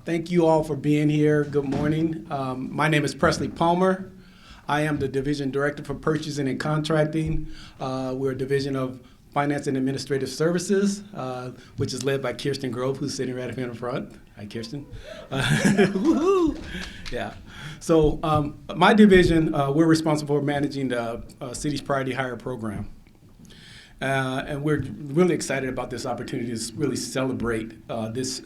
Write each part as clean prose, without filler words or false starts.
Thank you all for being here. Good morning. My name is Presley Palmer. I am the Division Director for Purchasing and Contracting. We're a division of Finance and Administrative Services, which is led by Kirsten Grove, who's sitting right up here in the front. Hi, Kirsten. Woohoo! Yeah. So my division, we're responsible for managing the city's priority hire program. And we're really excited about this opportunity to really celebrate this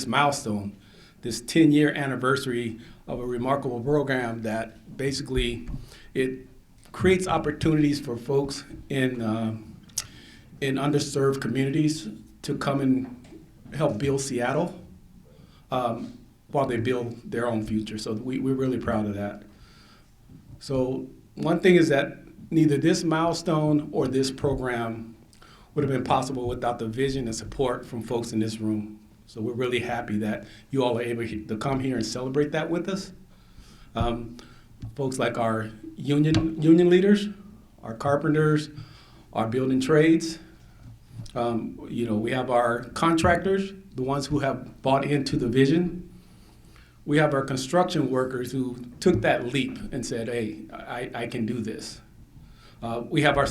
milestone, this 10-year anniversary of a remarkable program that basically it creates opportunities for folks in underserved communities to come and help build Seattle while they build their own future. So we're really proud of that. So one thing is that neither this milestone or this program would have been possible without the vision and support from folks in this room. So we're really happy that you all are able to come here and celebrate that with us. Folks like our union leaders, our carpenters, our building trades. We have our contractors, the ones who have bought into the vision. We have our construction workers who took that leap and said, hey, I can do this. We have our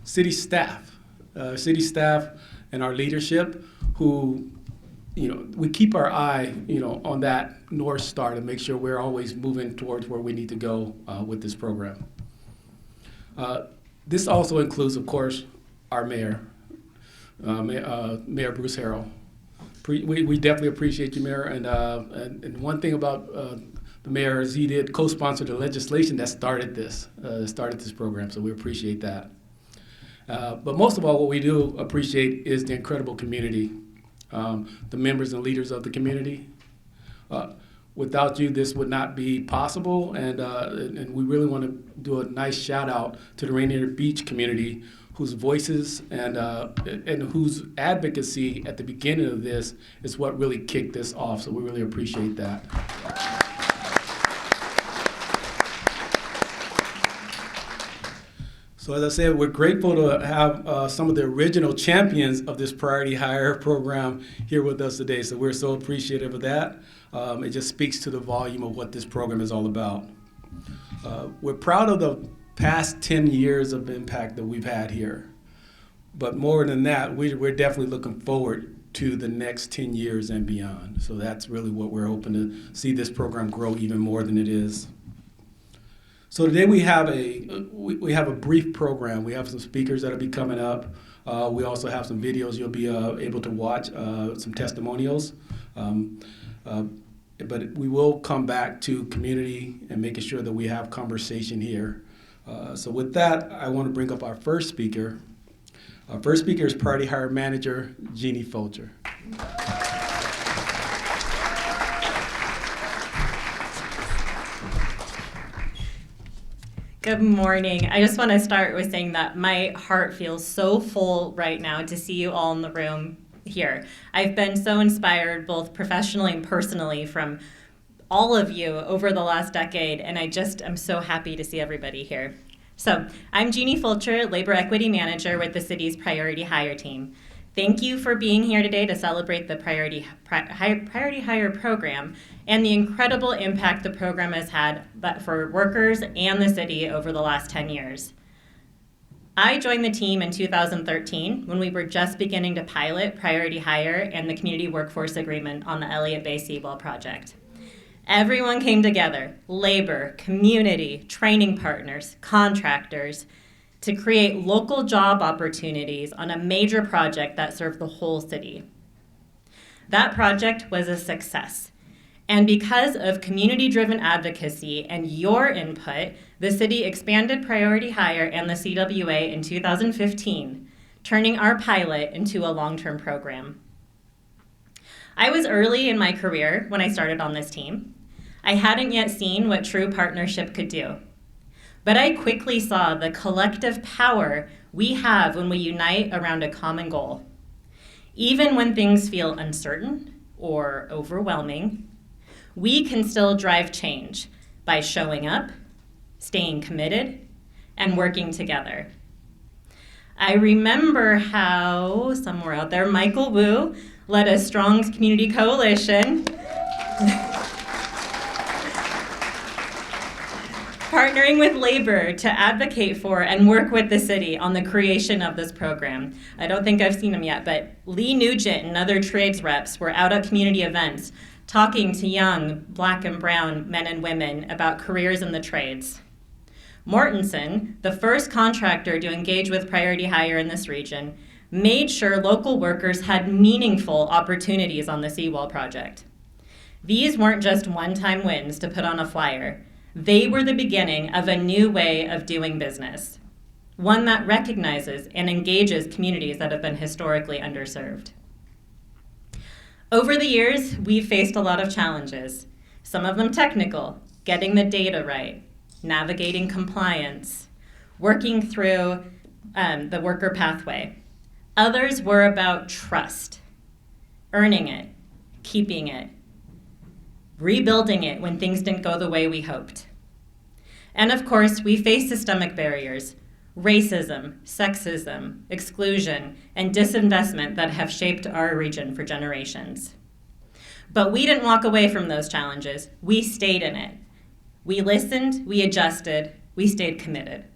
city staff and our leadership who, we keep our eye, on that North Star to make sure we're always moving towards where we need to go with this program. This also includes, of course, our mayor, Mayor Bruce Harrell. We definitely appreciate you, Mayor. And one thing about the mayor is he did co-sponsor the legislation that started this program, so we appreciate that. But most of all, what we do appreciate is the incredible community, the members and leaders of the community. Without you, this would not be possible, and we really want to do a nice shout out to the Rainier Beach community, whose voices and whose advocacy at the beginning of this is what really kicked this off. So we really appreciate that. So as I said, we're grateful to have some of the original champions of this priority hire program here with us today. So we're so appreciative of that. It just speaks to the volume of what this program is all about. We're proud of the past 10 years of impact that we've had here. But more than that, we're definitely looking forward to the next 10 years and beyond. So that's really what we're hoping to see this program grow even more than it is. So today we have a brief program. We have some speakers that'll be coming up. We also have some videos you'll be able to watch, some testimonials. But we will come back to community and making sure that we have conversation here. So with that, I want to bring up our first speaker. Our first speaker is Priority Hire Manager Jeanne Fulcher. Good morning. I just want to start with saying that my heart feels so full right now to see you all in the room here. I've been so inspired both professionally and personally from all of you over the last decade, and I'm so happy to see everybody here. So I'm Jeanne Fulcher, Labor Equity Manager with the city's Priority Hire team. Thank you for being here today to celebrate the Priority Hire program and the incredible impact the program has had for workers and the city over the last 10 years. I joined the team in 2013 when we were just beginning to pilot Priority Hire and the Community Workforce Agreement on the Elliott Bay Seawall project. Everyone came together, labor, community, training partners, contractors, to create local job opportunities on a major project that served the whole city. That project was a success. And because of community-driven advocacy and your input, the city expanded Priority Hire and the CWA in 2015, turning our pilot into a long-term program. I was early in my career when I started on this team. I hadn't yet seen what true partnership could do. But I quickly saw the collective power we have when we unite around a common goal. Even when things feel uncertain or overwhelming, we can still drive change by showing up, staying committed, and working together. I remember how, somewhere out there, Michael Wu led a strong community coalition Partnering with labor to advocate for and work with the city on the creation of this program. I don't think I've seen them yet, but Lee Nugent and other trades reps were out at community events talking to young Black and brown men and women about careers in the trades. Mortensen, the first contractor to engage with Priority Hire in this region, made sure local workers had meaningful opportunities on the seawall project. These weren't just one-time wins to put on a flyer. They were the beginning of a new way of doing business, one that recognizes and engages communities that have been historically underserved. Over the years, we've faced a lot of challenges, some of them technical, getting the data right, navigating compliance, working through the worker pathway. Others were about trust, earning it, keeping it, rebuilding it when things didn't go the way we hoped. And of course, we face systemic barriers, racism, sexism, exclusion, and disinvestment that have shaped our region for generations. But we didn't walk away from those challenges. We stayed in it. We listened, we adjusted, we stayed committed.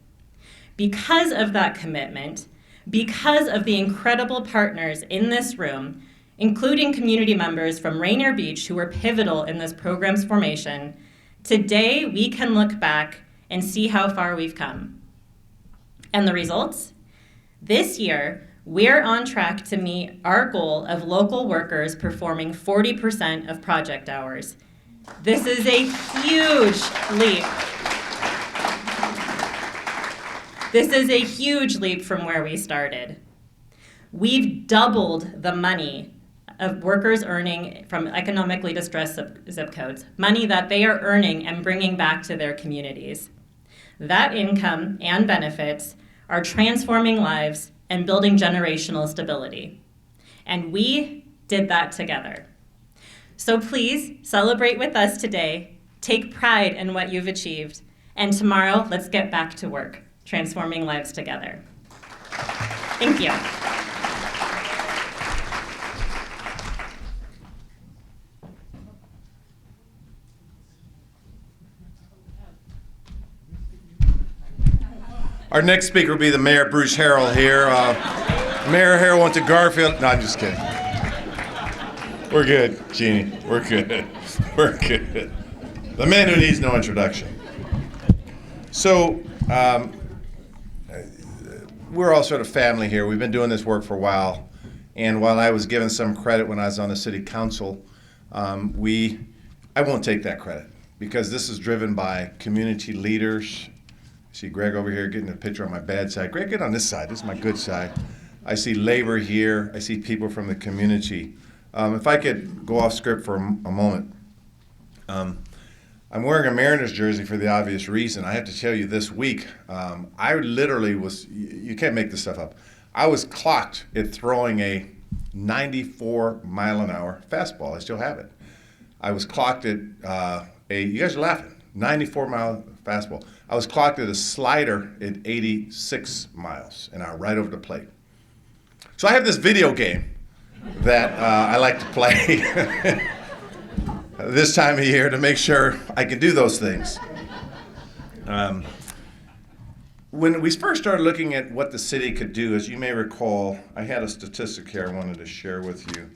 Because of that commitment, because of the incredible partners in this room, including community members from Rainier Beach who were pivotal in this program's formation, today we can look back and see how far we've come. And the results? This year, we're on track to meet our goal of local workers performing 40% of project hours. This is a huge leap. This is a huge leap from where we started. We've doubled the money of workers earning from economically distressed zip codes, money that they are earning and bringing back to their communities. That income and benefits are transforming lives and building generational stability. And we did that together. So please celebrate with us today, take pride in what you've achieved, and tomorrow let's get back to work, transforming lives together. Thank you. Our next speaker will be the Mayor, Bruce Harrell here. Mayor Harrell went to Garfield. No, I'm just kidding. We're good, Jeanne. We're good. We're good. The man who needs no introduction. So, we're all sort of family here. We've been doing this work for a while. And while I was given some credit when I was on the city council, I won't take that credit because this is driven by community leaders. I see Greg over here getting a picture on my bad side. Greg, get on this side. This is my good side. I see labor here. I see people from the community. If I could go off script for a moment. I'm wearing a Mariners jersey for the obvious reason. I have to tell you this week, I literally was, you can't make this stuff up. I was clocked at throwing a 94 mile an hour fastball. I still have it. I was clocked at you guys are laughing, 94 mile fastball. I was clocked at a slider at 86 miles an hour, right over the plate. So I have this video game that I like to play this time of year to make sure I can do those things. When we first started looking at what the city could do, as you may recall, I had a statistic here I wanted to share with you.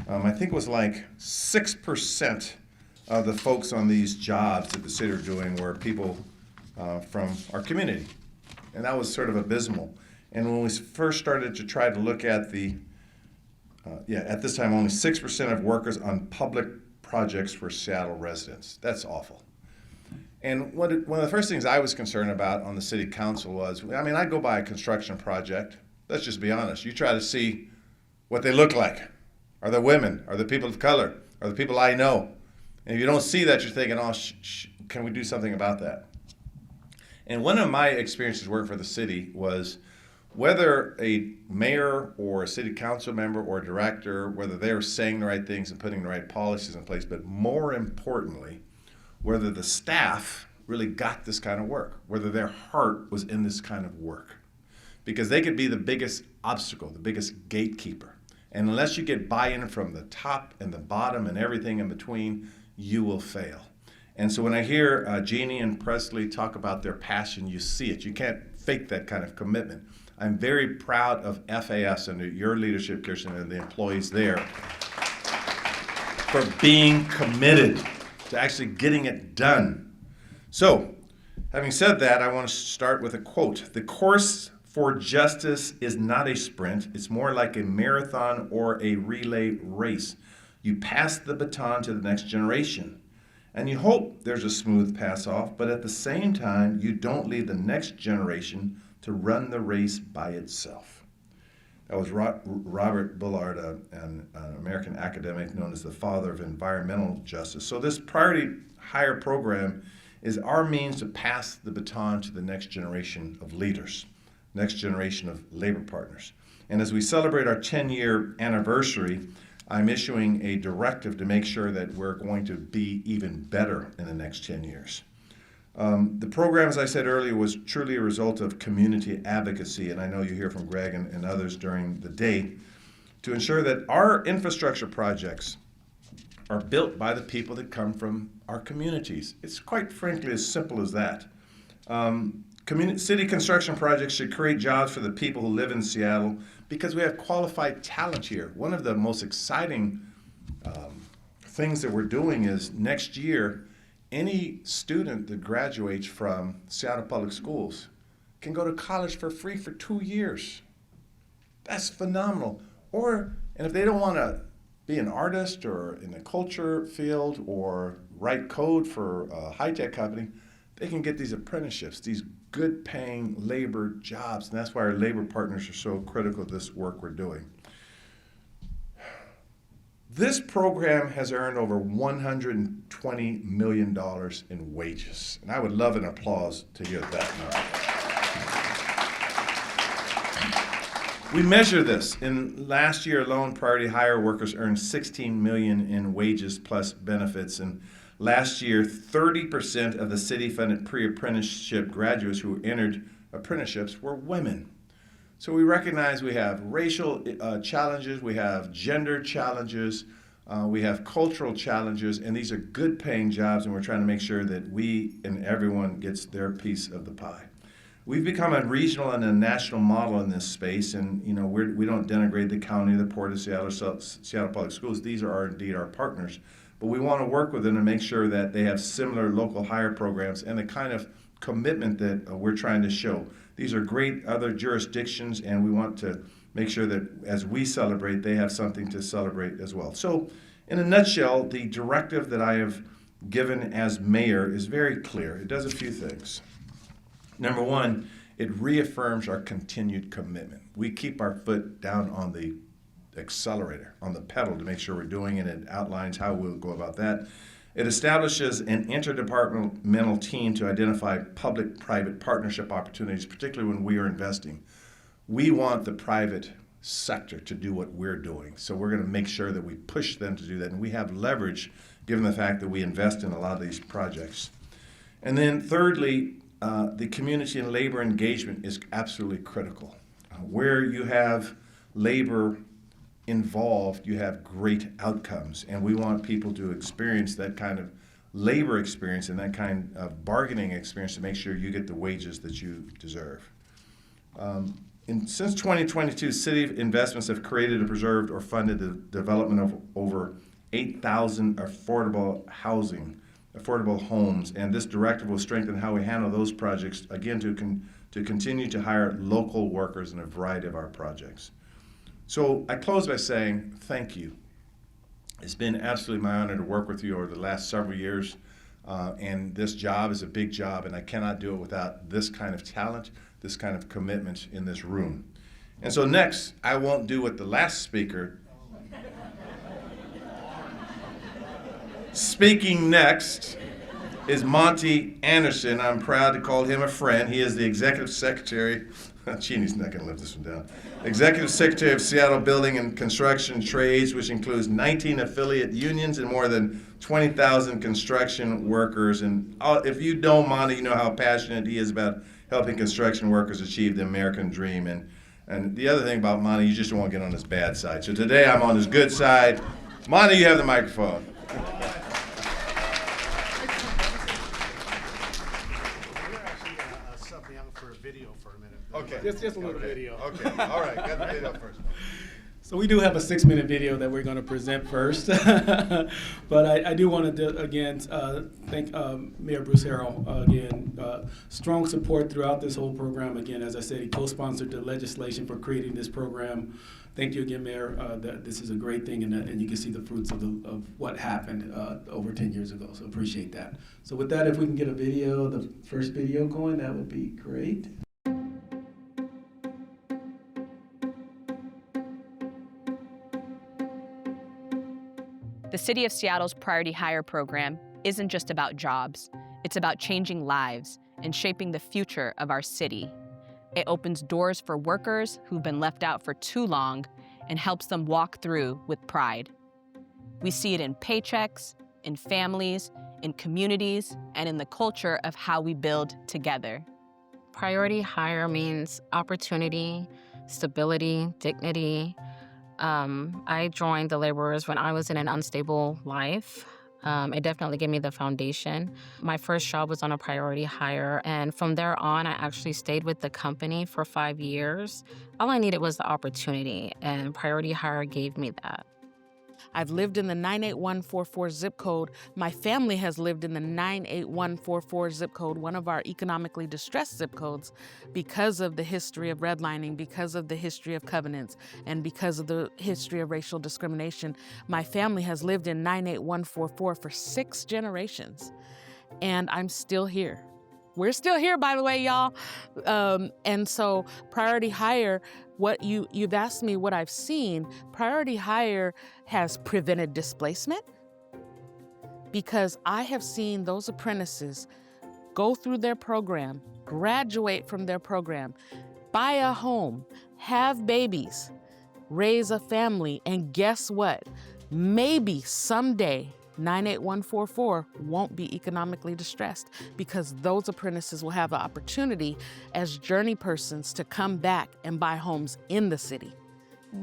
I think it was like 6% of the folks on these jobs that the city are doing were people from our community. And that was sort of abysmal. And when we first started to try to look at at this time only 6% of workers on public projects were Seattle residents. That's awful. And one of the first things I was concerned about on the city council was, I'd go by a construction project. Let's just be honest. You try to see what they look like. Are they women? Are they people of color? Are they people I know? And if you don't see that, you're thinking, can we do something about that? And one of my experiences working for the city was whether a mayor or a city council member or a director, whether they're saying the right things and putting the right policies in place, but more importantly, whether the staff really got this kind of work, whether their heart was in this kind of work. Because they could be the biggest obstacle, the biggest gatekeeper. And unless you get buy-in from the top and the bottom and everything in between, you will fail. And so when I hear Jeanne and Presley talk about their passion, you see it. You can't fake that kind of commitment. I'm very proud of FAS under your leadership, Kirsten, and the employees there for being committed to actually getting it done. So, having said that, I want to start with a quote. The course for justice is not a sprint. It's more like a marathon or a relay race. You pass the baton to the next generation. And you hope there's a smooth pass off, but at the same time, you don't leave the next generation to run the race by itself. That was Robert Bullard, an American academic known as the father of environmental justice. So this priority hire program is our means to pass the baton to the next generation of leaders, next generation of labor partners. And as we celebrate our 10-year anniversary, I'm issuing a directive to make sure that we're going to be even better in the next 10 years. The program, as I said earlier, was truly a result of community advocacy, and I know you hear from Greg and others during the day, to ensure that our infrastructure projects are built by the people that come from our communities. It's quite frankly as simple as that. City construction projects should create jobs for the people who live in Seattle because we have qualified talent here. One of the most exciting things that we're doing is next year, any student that graduates from Seattle Public Schools can go to college for free for 2 years. That's phenomenal. And if they don't want to be an artist or in the culture field or write code for a high-tech company, they can get these apprenticeships, these good paying labor jobs. And that's why our labor partners are so critical to this work we're doing. This program has earned over $120 million in wages. And I would love an applause to hear that number. We measure this. In last year alone, priority hire workers earned $16 million in wages plus benefits. And last year, 30% of the city-funded pre-apprenticeship graduates who entered apprenticeships were women. So we recognize we have racial challenges, we have gender challenges, we have cultural challenges, and these are good-paying jobs, and we're trying to make sure that we and everyone gets their piece of the pie. We've become a regional and a national model in this space, and we don't denigrate the county, the Port of Seattle, Seattle Public Schools. These are indeed our partners. But we want to work with them to make sure that they have similar local hire programs and the kind of commitment that we're trying to show. These are great other jurisdictions, and we want to make sure that as we celebrate, they have something to celebrate as well. So in a nutshell, the directive that I have given as mayor is very clear. It does a few things. Number one, it reaffirms our continued commitment. We keep our foot down on the accelerator, on the pedal, to make sure we're doing it. It outlines how we'll go about that. It establishes an interdepartmental team to identify public-private partnership opportunities, particularly when we are investing. We want the private sector to do what we're doing, so we're going to make sure that we push them to do that, and we have leverage given the fact that we invest in a lot of these projects. And then thirdly, the community and labor engagement is absolutely critical. Where you have labor involved, you have great outcomes, and we want people to experience that kind of labor experience and that kind of bargaining experience to make sure you get the wages that you deserve. Since 2022, city investments have created and preserved or funded the development of over 8,000 affordable homes, and this directive will strengthen how we handle those projects, again, to continue to hire local workers in a variety of our projects. So I close by saying thank you. It's been absolutely my honor to work with you over the last several years, and this job is a big job, and I cannot do it without this kind of talent, this kind of commitment in this room. And so next, I won't do what the last speaker. Speaking next is Monty Anderson. I'm proud to call him a friend. He is the Executive Secretary. Jeanne's not going to live this one down. Executive Secretary of Seattle Building and Construction Trades, which includes 19 affiliate unions and more than 20,000 construction workers. And if you know Monty, you know how passionate he is about helping construction workers achieve the American dream. And the other thing about Monty, you just don't want to get on his bad side. So today I'm on his good side. Monty, you have the microphone. video for a minute. Okay. Just a little video. Okay, all right, got the video first. So we do have a 6-minute video that we're going to present first. But I do want to, again, thank Mayor Bruce Harrell, again, strong support throughout this whole program. Again, as I said, he co-sponsored the legislation for creating this program. Thank you again, Mayor. This is a great thing, and you can see the fruits of what happened over 10 years ago, so appreciate that. So with that, if we can get a video, the first video going, that would be great. The City of Seattle's Priority Hire program isn't just about jobs. It's about changing lives and shaping the future of our city. It opens doors for workers who've been left out for too long and helps them walk through with pride. We see it in paychecks, in families, in communities, and in the culture of how we build together. Priority hire means opportunity, stability, dignity. I joined the laborers when I was in an unstable life. It definitely gave me the foundation. My first job was on a priority hire, and from there on, I actually stayed with the company for 5 years. All I needed was the opportunity, and priority hire gave me that. I've lived in the 98144 zip code. My family has lived in the 98144 zip code, one of our economically distressed zip codes, because of the history of redlining, because of the history of covenants, and because of the history of racial discrimination. My family has lived in 98144 for 6 generations, and I'm still here. We're still here, by the way, y'all. And so priority hire, what you've asked me what I've seen, priority hire has prevented displacement, because I have seen those apprentices go through their program, graduate from their program, buy a home, have babies, raise a family, and guess what? Maybe someday 98144 won't be economically distressed, because those apprentices will have the opportunity as journey persons to come back and buy homes in the city.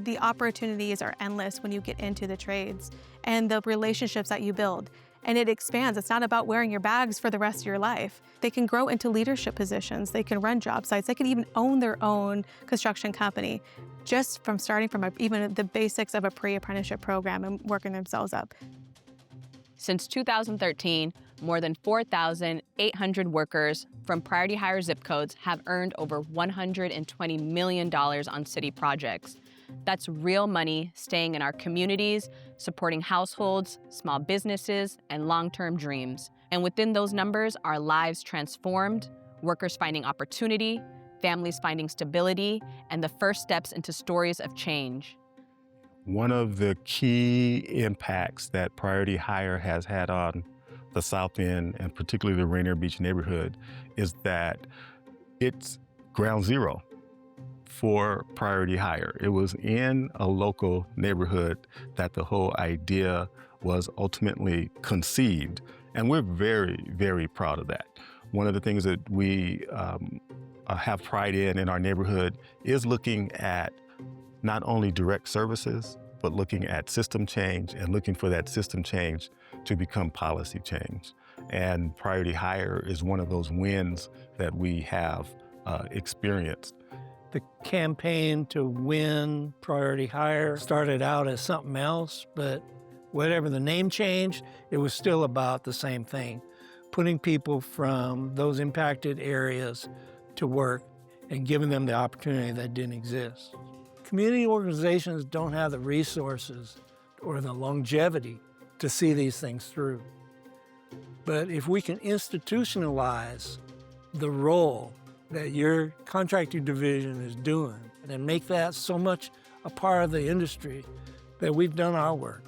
The opportunities are endless when you get into the trades, and the relationships that you build. And it expands. It's not about wearing your bags for the rest of your life. They can grow into leadership positions. They can run job sites. They can even own their own construction company, just from starting from even the basics of a pre-apprenticeship program and working themselves up. Since 2013, more than 4,800 workers from priority hire zip codes have earned over $120 million on city projects. That's real money staying in our communities, supporting households, small businesses, and long-term dreams. And within those numbers are lives transformed, workers finding opportunity, families finding stability, and the first steps into stories of change. One of the key impacts that priority hire has had on the South End, and particularly the Rainier Beach neighborhood, is that it's ground zero for priority hire. It was in a local neighborhood that the whole idea was ultimately conceived, and we're very, very proud of that. One of the things that we have pride in our neighborhood is looking at not only direct services, but looking at system change and looking for that system change to become policy change. And priority hire is one of those wins that we have experienced. The campaign to win priority hire started out as something else, but whatever the name changed, it was still about the same thing, putting people from those impacted areas to work and giving them the opportunity that didn't exist. Community organizations don't have the resources or the longevity to see these things through. But if we can institutionalize the role that your contracting division is doing and make that so much a part of the industry, that we've done our work.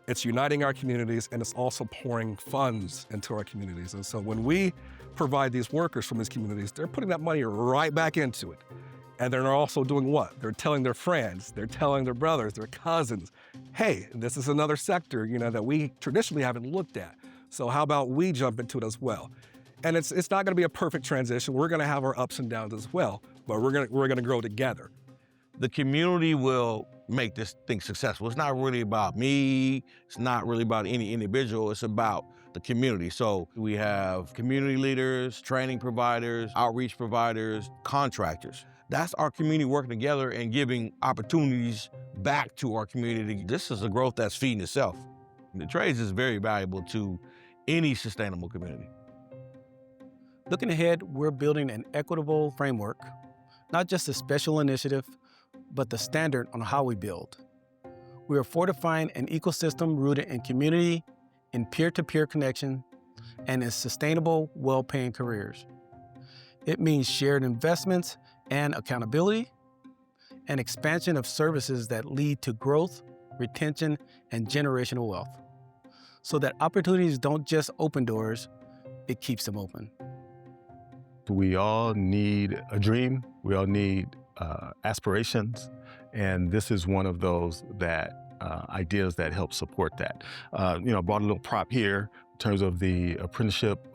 It's uniting our communities, and it's also pouring funds into our communities. And so when we provide these workers from these communities, they're putting that money right back into it. And they're also doing what? They're telling their friends, they're telling their brothers, their cousins, hey, this is another sector, that we traditionally haven't looked at. So how about we jump into it as well? And it's not gonna be a perfect transition. We're gonna have our ups and downs as well, but we're gonna grow together. The community will make this thing successful. It's not really about me. It's not really about any individual. It's about the community. So we have community leaders, training providers, outreach providers, contractors. That's our community working together and giving opportunities back to our community. This is a growth that's feeding itself. The trades is very valuable to any sustainable community. Looking ahead, we're building an equitable framework, not just a special initiative, but the standard on how we build. We are fortifying an ecosystem rooted in community, in peer-to-peer connection, and in sustainable, well-paying careers. It means shared investments and accountability, and expansion of services that lead to growth, retention, and generational wealth, so that opportunities don't just open doors, it keeps them open. We all need a dream. We all need aspirations, and this is one of those ideas that help support that. I brought a little prop here in terms of the apprenticeship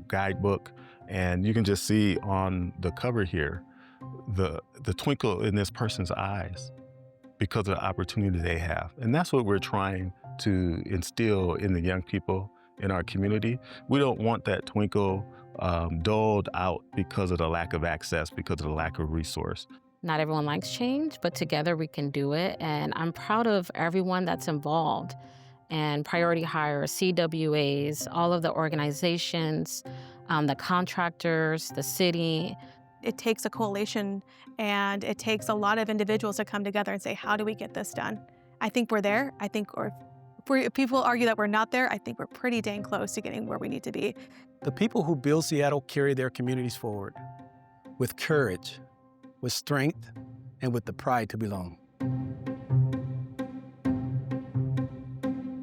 guidebook, and you can just see on the cover here the twinkle in this person's eyes because of the opportunity they have, and that's what we're trying to instill in the young people in our community. We don't want that twinkle dulled out because of the lack of access, because of the lack of resource. Not everyone likes change, but together we can do it. And I'm proud of everyone that's involved. And Priority Hire, CWAs, all of the organizations, the contractors, the city. It takes a coalition and it takes a lot of individuals to come together and say, how do we get this done? I think we're there. If people argue that we're not there, I think we're pretty dang close to getting where we need to be. The people who build Seattle carry their communities forward with courage, with strength, and with the pride to belong.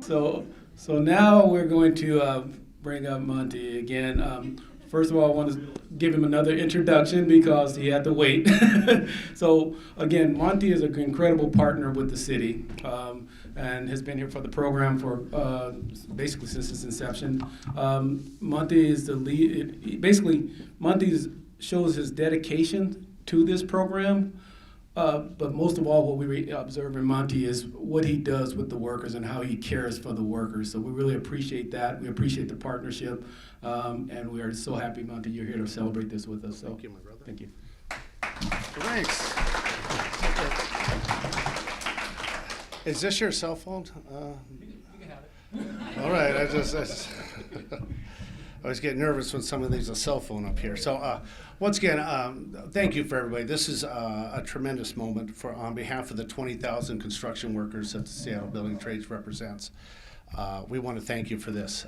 So now we're going to bring up Monty again. First of all, I want to give him another introduction because he had to wait. So again, Monty is an incredible partner with the city and has been here for the program for basically since its inception. Monty is the lead. Monty shows his dedication to this program, but most of all, what we observe in Monty is what he does with the workers and how he cares for the workers. So we really appreciate that. We appreciate the partnership, and we are so happy, Monty, you're here to celebrate this with us. So thank you, my brother. Thank you. Thanks. Is this your cell phone? You can have it. All right. I always get nervous when someone leaves a cell phone up here. So once again, thank you for everybody. This is a tremendous moment on behalf of the 20,000 construction workers that the Seattle Building Trades represents. We want to thank you for this.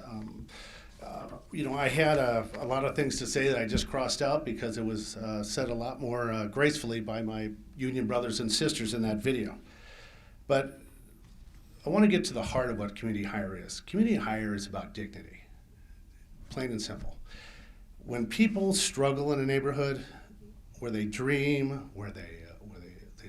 I had a lot of things to say that I just crossed out because it was said a lot more gracefully by my union brothers and sisters in that video. But I want to get to the heart of what community hire is. Community hire is about dignity. Plain and simple. When people struggle in a neighborhood where they dream, where they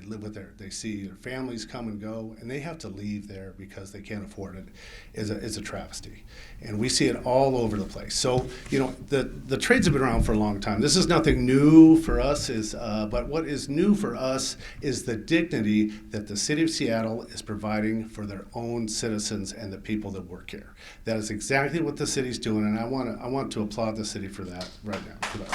live with they see their families come and go, and they have to leave there because they can't afford it, is a travesty. And we see it all over the place. So, the trades have been around for a long time. This is nothing new for us, but what is new for us is the dignity that the city of Seattle is providing for their own citizens and the people that work here. That is exactly what the city's doing, and I want to applaud the city for that right now. For that.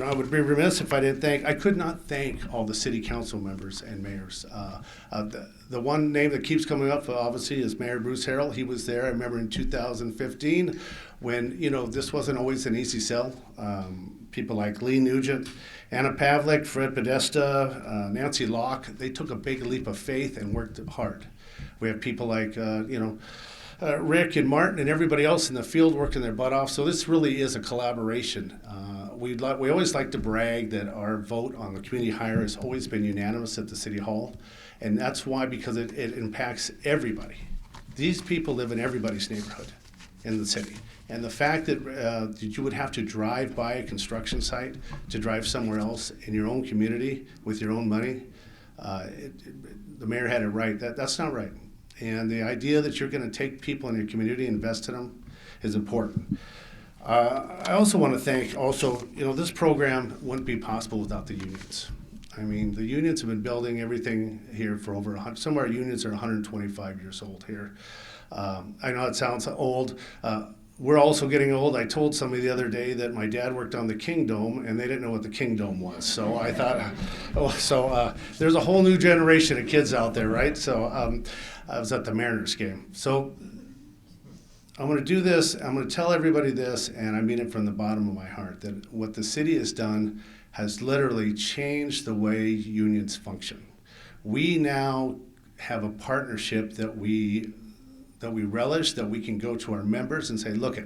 I would be remiss if I could not thank all the city council members and mayors. The one name that keeps coming up, obviously, is Mayor Bruce Harrell. He was there, I remember, in 2015 when, this wasn't always an easy sell. People like Lee Nugent, Anna Pavlik, Fred Podesta, Nancy Locke, they took a big leap of faith and worked hard. We have people like, Rick and Martin and everybody else in the field working their butt off. So this really is a collaboration. We always like to brag that our vote on the community hire has always been unanimous at the City Hall. And that's why, because it impacts everybody. These people live in everybody's neighborhood in the city. And the fact that you would have to drive by a construction site to drive somewhere else in your own community with your own money, the mayor had it right. That's not right. And the idea that you're going to take people in your community and invest in them is important. I also want to thank this program wouldn't be possible without the unions. I mean, the unions have been building everything here for over 100, some of our unions are 125 years old here. I know it sounds old. We're also getting old. I told somebody the other day that my dad worked on the King Dome, and they didn't know what the King Dome was. So I thought, there's a whole new generation of kids out there, right? So I was at the Mariners game. So I'm going to do this. I'm going to tell everybody this, and I mean it from the bottom of my heart, that what the city has done has literally changed the way unions function. We now have a partnership that we relish, that we can go to our members and say, look,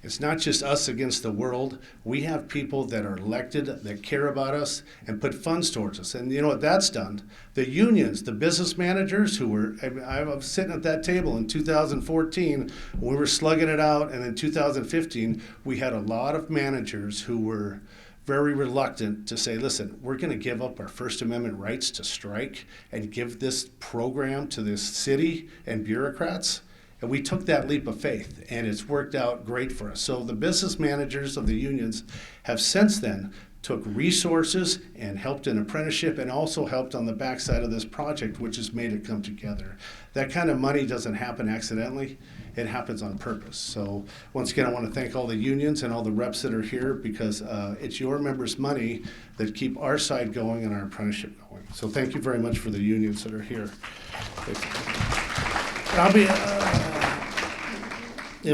it's not just us against the world. We have people that are elected, that care about us, and put funds towards us. And you know what that's done? The unions, the business managers I was sitting at that table in 2014, we were slugging it out, and in 2015, we had a lot of managers who were very reluctant to say, listen, we're going to give up our First Amendment rights to strike and give this program to this city and bureaucrats. And we took that leap of faith, and it's worked out great for us. So the business managers of the unions have since then took resources and helped in apprenticeship and also helped on the backside of this project, which has made it come together. That kind of money doesn't happen accidentally. It happens on purpose. So once again, I want to thank all the unions and all the reps that are here, because it's your members' money that keep our side going and our apprenticeship going. So thank you very much for the unions that are here.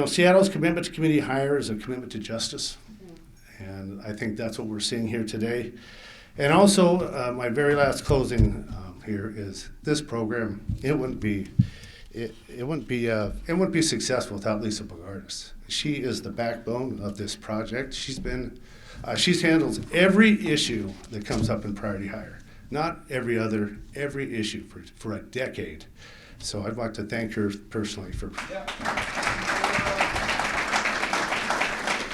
Seattle's commitment to community hire is a commitment to justice. And I think that's what we're seeing here today. And also, my very last closing here is this program. It wouldn't be successful without Lisa Bogardus. She is the backbone of this project. She's handled every issue that comes up in priority hire. Not every issue for a decade. So I'd like to thank her personally for.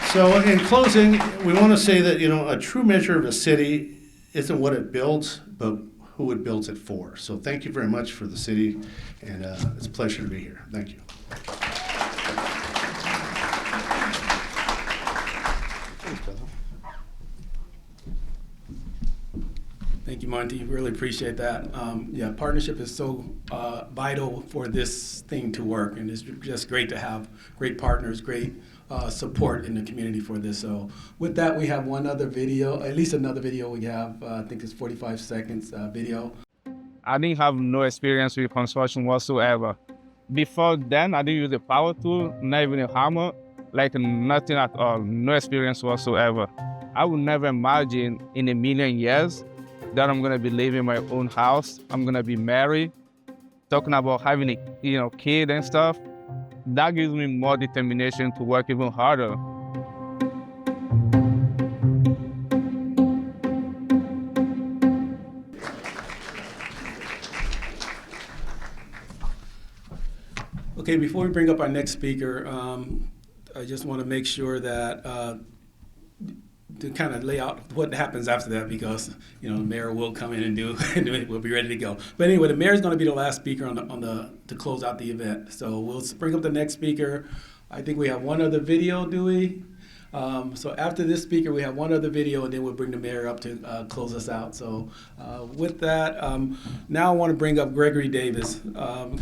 So in closing, we want to say that, a true measure of a city isn't what it builds, but who it builds it for. So thank you very much for the city, and it's a pleasure to be here. Thank you. Thank you, Monty. Really appreciate that. Partnership is so vital for this thing to work, and it's just great to have great partners, great support in the community for this. So with that, we have one other video, at least another video we have, I think it's 45 seconds video. I didn't have no experience with construction whatsoever. Before then, I didn't use a power tool, not even a hammer, like nothing at all, no experience whatsoever. I would never imagine in a million years that I'm gonna be living in my own house. I'm gonna be married, talking about having a kid and stuff. That gives me more determination to work even harder. Okay, before we bring up our next speaker, I just want to make sure that to kind of lay out what happens after that, because the mayor will come in and do, and we'll be ready to go. But anyway, the mayor is going to be the last speaker to close out the event. So we'll bring up the next speaker. I think we have one other video, do we? So after this speaker, we have one other video, and then we'll bring the mayor up to close us out. So with that, now I want to bring up Gregory Davis.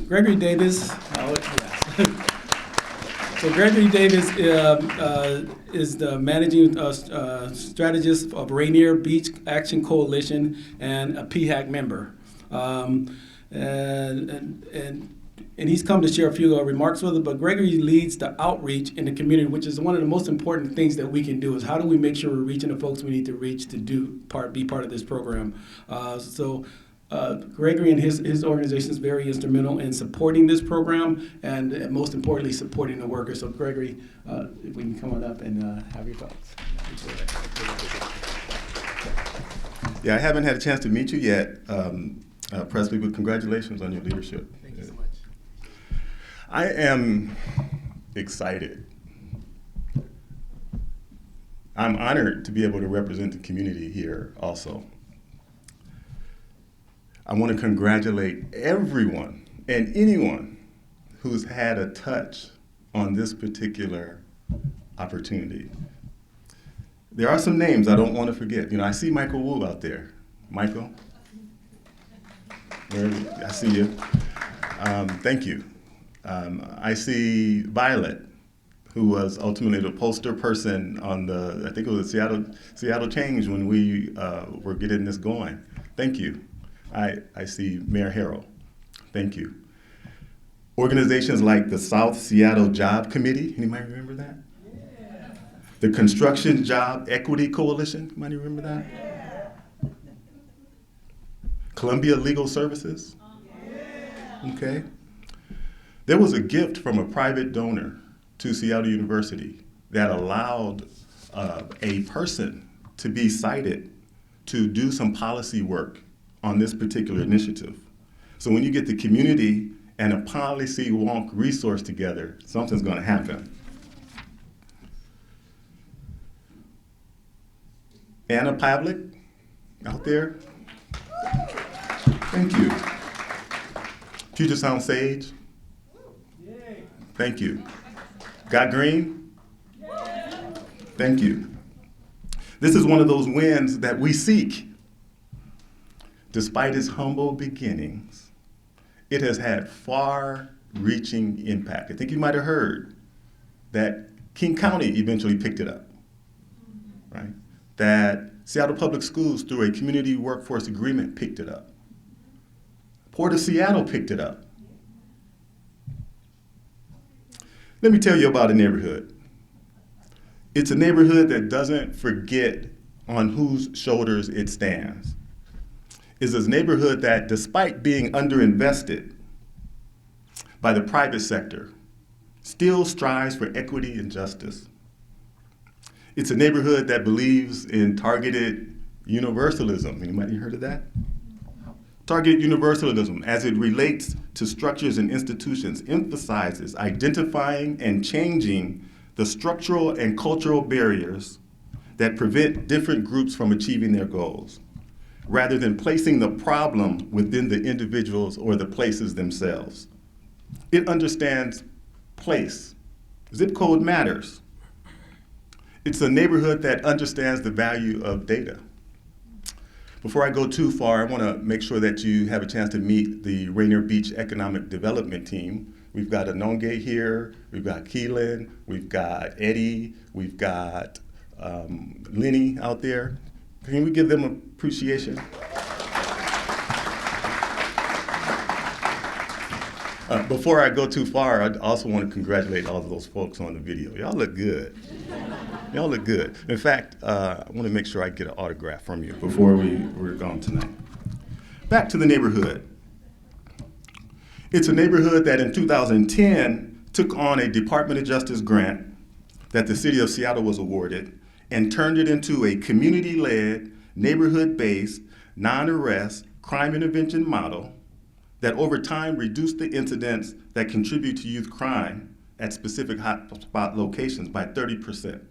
Gregory Davis, yes. So Gregory Davis is the managing strategist of Rainier Beach Action Coalition and a PHAC member. And he's come to share a few remarks with us, but Gregory leads the outreach in the community, which is one of the most important things that we can do, is how do we make sure we're reaching the folks we need to reach to be part of this program. Gregory and his organization is very instrumental in supporting this program and most importantly, supporting the workers. So Gregory, if we can come on up and have your thoughts. Yeah, I haven't had a chance to meet you yet, Presley, but congratulations on your leadership. Thank you so much. I am excited. I'm honored to be able to represent the community here also. I want to congratulate everyone and anyone who's had a touch on this particular opportunity. There are some names I don't want to forget. You know, I see Michael Wu out there. Michael, I see you. Thank you. I see Violet, who was ultimately the poster person on I think it was the Seattle Change when we were getting this going. Thank you. I see Mayor Harrell. Thank you. Organizations like the South Seattle Job Committee, anybody remember that? Yeah. The Construction Job Equity Coalition, anybody remember that? Yeah. Columbia Legal Services? Yeah. Okay. There was a gift from a private donor to Seattle University that allowed a person to be cited to do some policy work on this particular initiative. So when you get the community and a policy wonk resource together, something's going to happen. Anna Pavlik, out there. Thank you. Puget Sound Sage. Thank you. Got Green? Thank you. This is one of those wins that we seek. Despite its humble beginnings, it has had far-reaching impact. I think you might have heard that King County eventually picked it up, right? That Seattle Public Schools, through a community workforce agreement, picked it up. Port of Seattle picked it up. Let me tell you about a neighborhood. It's a neighborhood that doesn't forget on whose shoulders it stands. It's a neighborhood that, despite being underinvested by the private sector, still strives for equity and justice. It's a neighborhood that believes in targeted universalism. Anybody heard of that? Targeted universalism, as it relates to structures and institutions, emphasizes identifying and changing the structural and cultural barriers that prevent different groups from achieving their goals, rather than placing the problem within the individuals or the places themselves. It understands place. Zip code matters. It's a neighborhood that understands the value of data. Before I go too far, I want to make sure that you have a chance to meet the Rainier Beach Economic Development Team. We've got Anonge here, we've got Keelan, we've got Eddie, we've got Lenny out there. Can we give them appreciation? Before I go too far, I also want to congratulate all of those folks on the video. Y'all look good. Y'all look good. In fact, I want to make sure I get an autograph from you before we're gone tonight. Back to the neighborhood. It's a neighborhood that in 2010 took on a Department of Justice grant that the city of Seattle was awarded and turned it into a community-led, neighborhood-based, non-arrest crime intervention model that over time reduced the incidents that contribute to youth crime at specific hotspot locations by 30%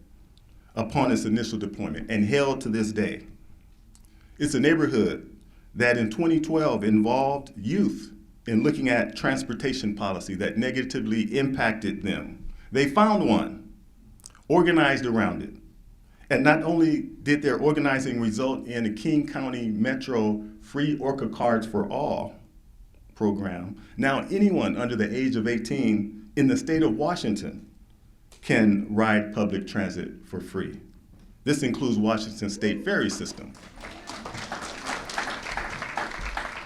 upon its initial deployment and held to this day. It's a neighborhood that in 2012 involved youth in looking at transportation policy that negatively impacted them. They found one, organized around it. And not only did their organizing result in a King County Metro free Orca Cards for All program, now anyone under the age of 18 in the state of Washington can ride public transit for free. This includes Washington State Ferry System.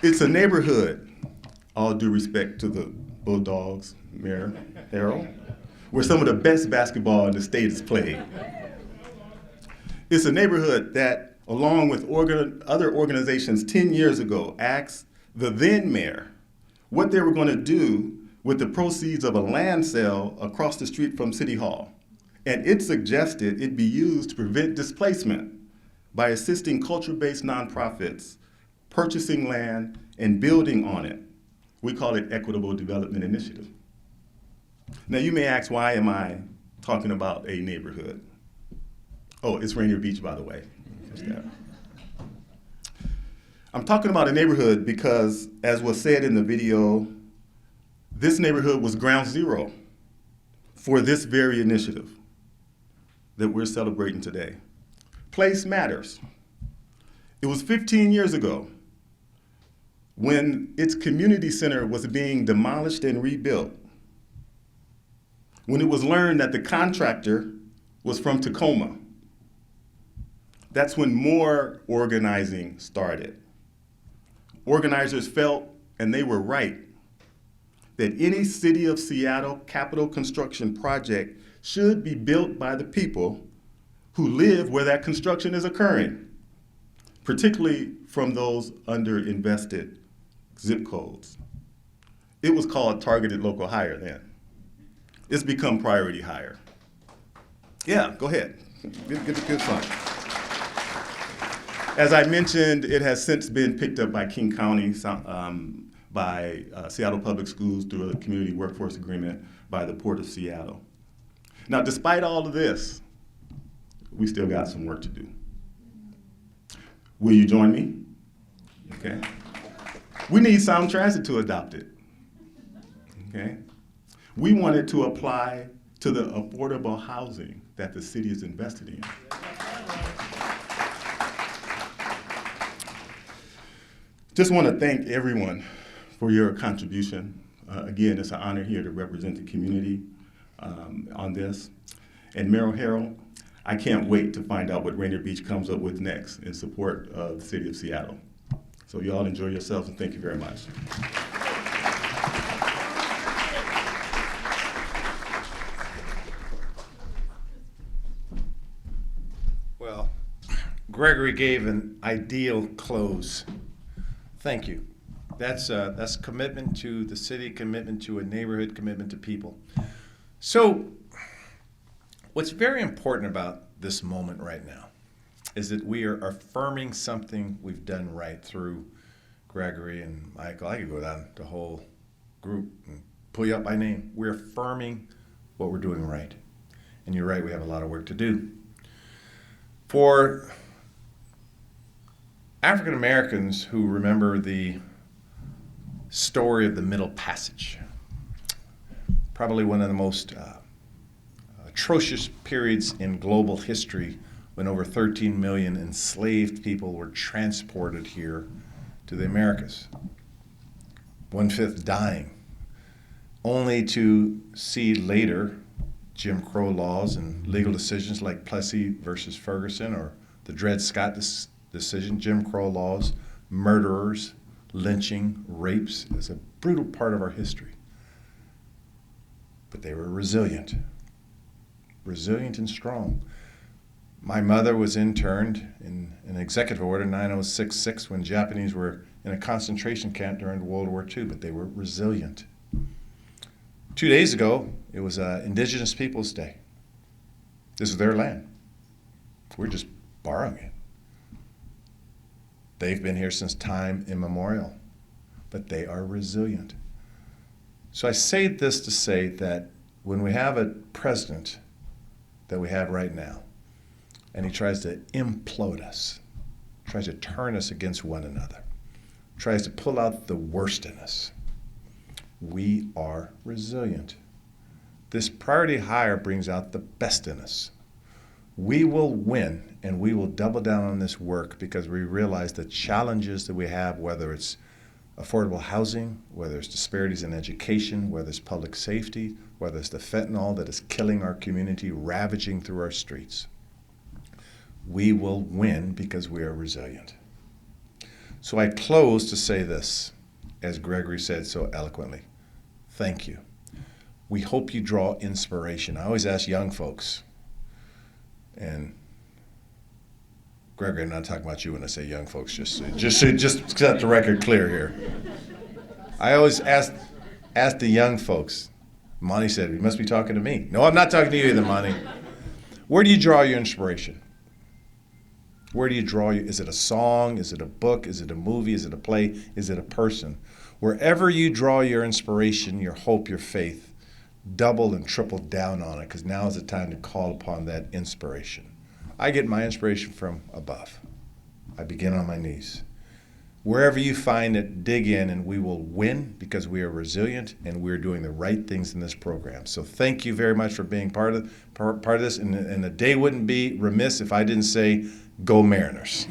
It's a neighborhood, all due respect to the Bulldogs, Mayor Harrell, where some of the best basketball in the state is played. It's a neighborhood that, along with other organizations 10 years ago, asked the then mayor what they were going to do with the proceeds of a land sale across the street from City Hall. And it suggested it be used to prevent displacement by assisting culture-based nonprofits purchasing land and building on it. We call it Equitable Development Initiative. Now you may ask, why am I talking about a neighborhood? Oh, it's Rainier Beach, by the way. I'm talking about a neighborhood because, as was said in the video, this neighborhood was ground zero for this very initiative. that we're celebrating today. Place matters. It was 15 years ago when its community center was being demolished and rebuilt, when it was learned that the contractor was from Tacoma. That's when more organizing started. Organizers felt, and they were right, that any City of Seattle capital construction project should be built by the people who live where that construction is occurring, particularly from those underinvested zip codes. It was called targeted local hire then. It's become priority hire. Yeah, go ahead. Good fun. As I mentioned, it has since been picked up by King County, by Seattle Public Schools through a community workforce agreement by the Port of Seattle. Now, despite all of this, we still got some work to do. Will you join me? Okay. We need Sound Transit to adopt it. Okay. We want it to apply to the affordable housing that the city is invested in. Just want to thank everyone for your contribution. Again, it's an honor here to represent the community on this. And Harrell, I can't wait to find out what Rainier Beach comes up with next in support of the city of Seattle. So you all enjoy yourselves, and thank you very much. Well, Gregory gave an ideal close. Thank you. That's commitment to the city, commitment to a neighborhood, commitment to people. So what's very important about this moment right now is that we are affirming something we've done right through Gregory and Michael. I could go down the whole group and pull you up by name. We're affirming what we're doing right. And you're right, we have a lot of work to do. For African Americans who remember the story of the Middle Passage, probably one of the most atrocious periods in global history, when over 13 million enslaved people were transported here to the Americas, 1/5 dying, only to see later Jim Crow laws and legal decisions like Plessy versus Ferguson or the Dred Scott decision, Jim Crow laws, murderers, lynching, rapes is a brutal part of our history. But they were resilient and strong. My mother was interned in an executive order 9066 when Japanese were in a concentration camp during World War II, but they were resilient. 2 days ago, it was Indigenous Peoples Day. This is their land. We're just borrowing it. They've been here since time immemorial, but they are resilient. So I say this to say that when we have a president that we have right now, and he tries to implode us, tries to turn us against one another, tries to pull out the worst in us, we are resilient. This priority hire brings out the best in us. We will win, and we will double down on this work because we realize the challenges that we have, whether it's affordable housing, whether it's disparities in education, whether it's public safety, whether it's the fentanyl that is killing our community, ravaging through our streets. We will win because we are resilient. So I close to say this, as Gregory said so eloquently. Thank you. We hope you draw inspiration. I always ask young folks, and Gregory, I'm not talking about you when I say young folks, just set the record clear here. I always ask the young folks. Monty said, you must be talking to me. No, I'm not talking to you either, Monty. Where do you draw your inspiration? Where do you draw your, is it a song? Is it a book? Is it a movie? Is it a play? Is it a person? Wherever you draw your inspiration, your hope, your faith, double and triple down on it, because now is the time to call upon that inspiration. I get my inspiration from above. I begin on my knees. Wherever you find it, dig in, and we will win because we are resilient and we're doing the right things in this program. So thank you very much for being part of this. And the day wouldn't be remiss if I didn't say, go Mariners.